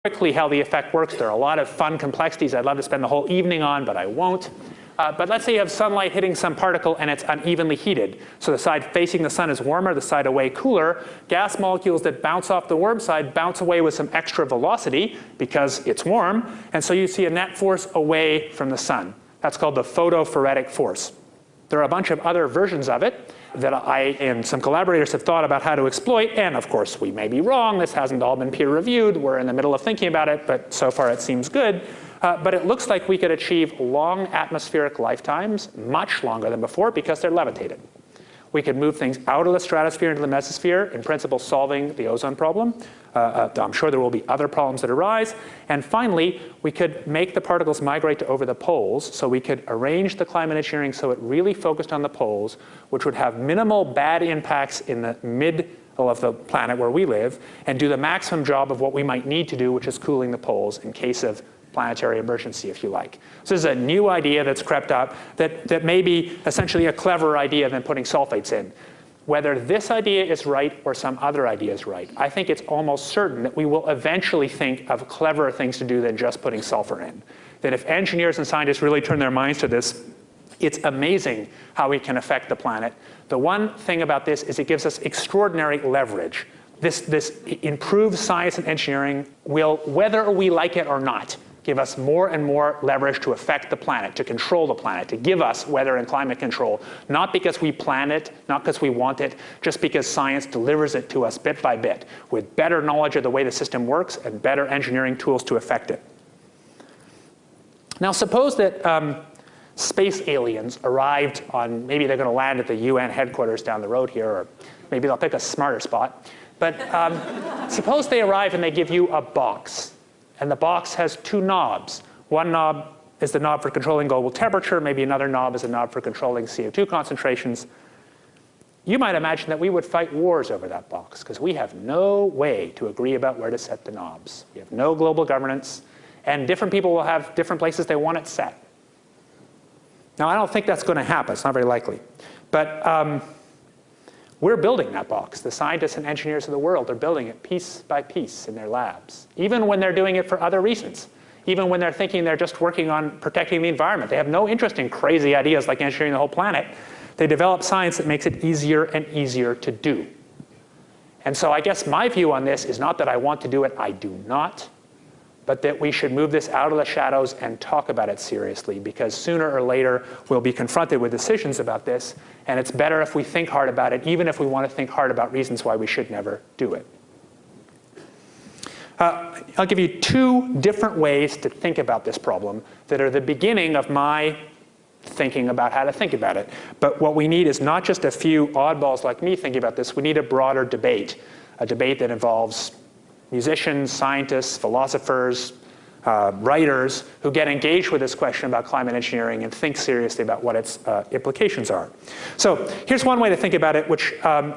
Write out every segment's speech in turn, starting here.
quickly how the effect works. There are a lot of fun complexities I'd love to spend the whole evening on, but I won't. But let's say you have sunlight hitting some particle and it's unevenly heated. So the side facing the sun is warmer, the side away cooler. Gas molecules that bounce off the warm side bounce away with some extra velocity because it's warm. And so you see a net force away from the sun. That's called the photophoretic force. There are a bunch of other versions of it that I and some collaborators have thought about how to exploit. And of course, we may be wrong. This hasn't all been peer reviewed. We're in the middle of thinking about it, but so far it seems good. But it looks like we could achieve long atmospheric lifetimes, much longer than before, because they're levitated. We could move things out of the stratosphere into the mesosphere, in principle solving the ozone problem. I'm sure there will be other problems that arise. And finally, we could make the particles migrate to over the poles, so we could arrange the climate engineering so it really focused on the poles, which would have minimal bad impacts in the middle of the planet where we live, and do the maximum job of what we might need to do, which is cooling the poles in case of planetary emergency, if you like. So this is a new idea that's crept up that may be essentially a cleverer idea than putting sulfates in. Whether this idea is right or some other idea is right, I think it's almost certain that we will eventually think of cleverer things to do than just putting sulfur in. That if engineers and scientists really turn their minds to this, it's amazing how we can affect the planet. The one thing about this is it gives us extraordinary leverage. This improved science and engineering will, whether we like it or not, give us more and more leverage to affect the planet, to control the planet, to give us weather and climate control, not because we plan it, not because we want it, just because science delivers it to us bit by bit, with better knowledge of the way the system works and better engineering tools to affect it. Now suppose that space aliens arrived on, maybe they're going to land at the UN headquarters down the road here, or maybe they'll pick a smarter spot. But suppose they arrive and they give you a box. And the box has two knobs. One knob is the knob for controlling global temperature. Maybe another knob is a knob for controlling CO2 concentrations. You might imagine that we would fight wars over that box because we have no way to agree about where to set the knobs. We have no global governance. And different people will have different places they want it set. Now, I don't think that's going to happen. It's not very likely. But we're building that box. The scientists and engineers of the world are building it piece by piece in their labs, even when they're doing it for other reasons, even when they're thinking they're just working on protecting the environment. They have no interest in crazy ideas like engineering the whole planet. They develop science that makes it easier and easier to do. And so I guess my view on this is not that I want to do it, I do not, but that we should move this out of the shadows and talk about it seriously, because sooner or later we'll be confronted with decisions about this, and it's better if we think hard about it, even if we want to think hard about reasons why we should never do it. I'll give you two different ways to think about this problem that are the beginning of my thinking about how to think about it. But what we need is not just a few oddballs like me thinking about this, we need a broader debate, a debate that involves musicians, scientists, philosophers, writers who get engaged with this question about climate engineering and think seriously about what its implications are. So here's one way to think about it, which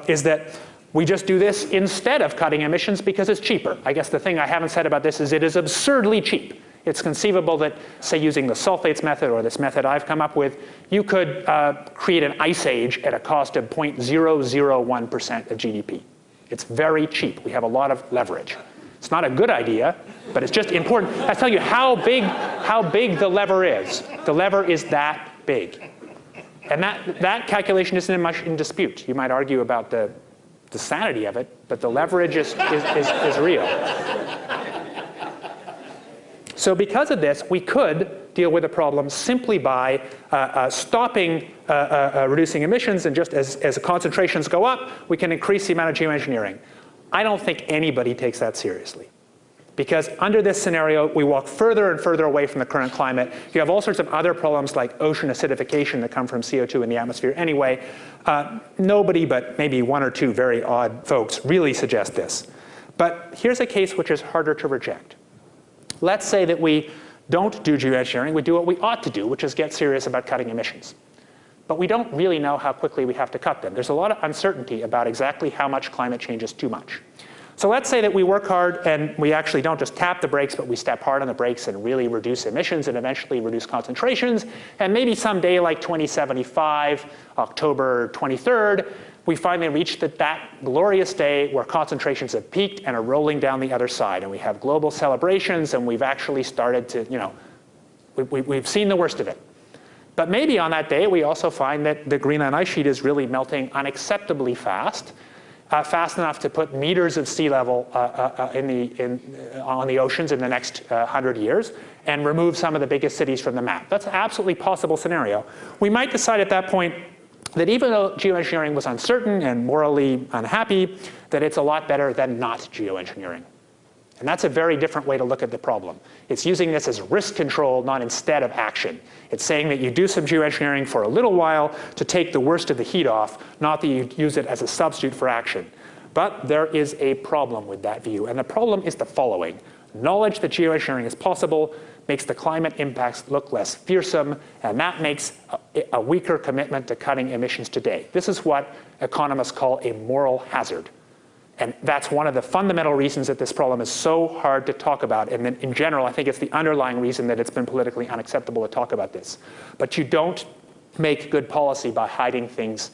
is that we just do this instead of cutting emissions because it's cheaper. I guess the thing I haven't said about this is it is absurdly cheap. It's conceivable that, say, using the sulfates method or this method I've come up with, you could create an ice age at a cost of 0.001% of GDP. It's very cheap. We have a lot of leverage. It's not a good idea, but it's just important. I tell you how big the lever is. The lever is that big. And that calculation isn't much in dispute. You might argue about the sanity of it, but the leverage is real. So because of this, we could deal with the problem simply by stopping reducing emissions, and just as concentrations go up, we can increase the amount of geoengineering. I don't think anybody takes that seriously. Because under this scenario, we walk further and further away from the current climate. You have all sorts of other problems like ocean acidification that come from CO2 in the atmosphere anyway. Nobody but maybe one or two very odd folks really suggest this. But here's a case which is harder to reject. Let's say that we don't do geoengineering, we do what we ought to do, which is get serious about cutting emissions. But we don't really know how quickly we have to cut them. There's a lot of uncertainty about exactly how much climate change is too much. So let's say that we work hard and we actually don't just tap the brakes, but we step hard on the brakes and really reduce emissions and eventually reduce concentrations. And maybe someday like 2075, October 23rd, we finally reached that glorious day where concentrations have peaked and are rolling down the other side. And we have global celebrations, and we've actually started to, we've seen the worst of it. But maybe on that day, we also find that the Greenland ice sheet is really melting unacceptably fast, fast enough to put meters of sea level on the oceans in the next 100 years and remove some of the biggest cities from the map. That's an absolutely possible scenario. We might decide at that point that even though geoengineering was uncertain and morally unhappy, that it's a lot better than not geoengineering. And that's a very different way to look at the problem. It's using this as risk control, not instead of action. It's saying that you do some geoengineering for a little while to take the worst of the heat off, not that you use it as a substitute for action. But there is a problem with that view. And the problem is the following. Knowledge that geoengineering is possible makes the climate impacts look less fearsome, and that makes a weaker commitment to cutting emissions today. This is what economists call a moral hazard. And that's one of the fundamental reasons that this problem is so hard to talk about. And then in general, I think it's the underlying reason that it's been politically unacceptable to talk about this. But you don't make good policy by hiding things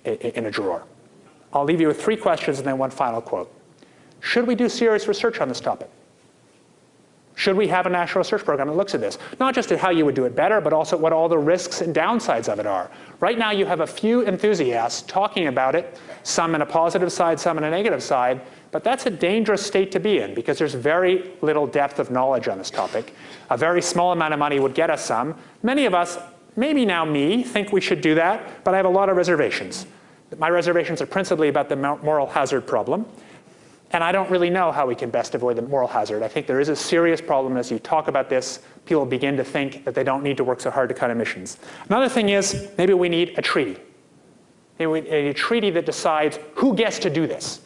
in a drawer. I'll leave you with 3 questions and then one final quote. Should we do serious research on this topic? Should we have a national research program that looks at this? Not just at how you would do it better, but also what all the risks and downsides of it are. Right now, you have a few enthusiasts talking about it, some in a positive side, some in a negative side, but that's a dangerous state to be in because there's very little depth of knowledge on this topic. A very small amount of money would get us some. Many of us, maybe now me, think we should do that, but I have a lot of reservations. My reservations are principally about the moral hazard problem. And I don't really know how we can best avoid the moral hazard. I think there is a serious problem as you talk about this. People begin to think that they don't need to work so hard to cut emissions. Another thing is maybe we need a treaty. Maybe we need a treaty that decides who gets to do this.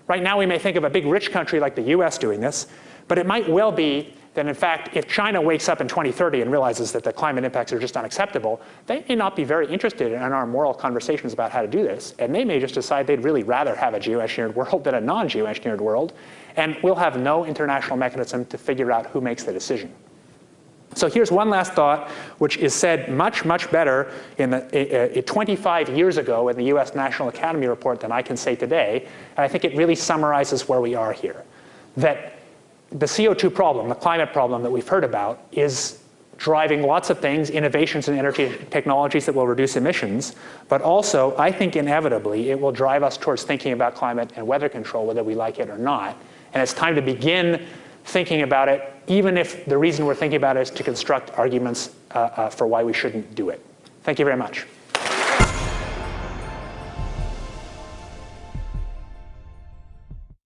Right now we may think of a big rich country like the US doing this, but it might well be that in fact if China wakes up in 2030 and realizes that the climate impacts are just unacceptable, they may not be very interested in our moral conversations about how to do this, and they may just decide they'd really rather have a geoengineered world than a non-geoengineered world, and we'll have no international mechanism to figure out who makes the decision. So here's one last thought, which is said much, much better in 25 years ago in the US National Academy report than I can say today, and I think it really summarizes where we are here. That the CO2 problem, the climate problem that we've heard about, is driving lots of things, innovations in energy technologies that will reduce emissions, but also, I think inevitably, it will drive us towards thinking about climate and weather control, whether we like it or not. And it's time to begin thinking about it, even if the reason we're thinking about it is to construct arguments for why we shouldn't do it. Thank you very much.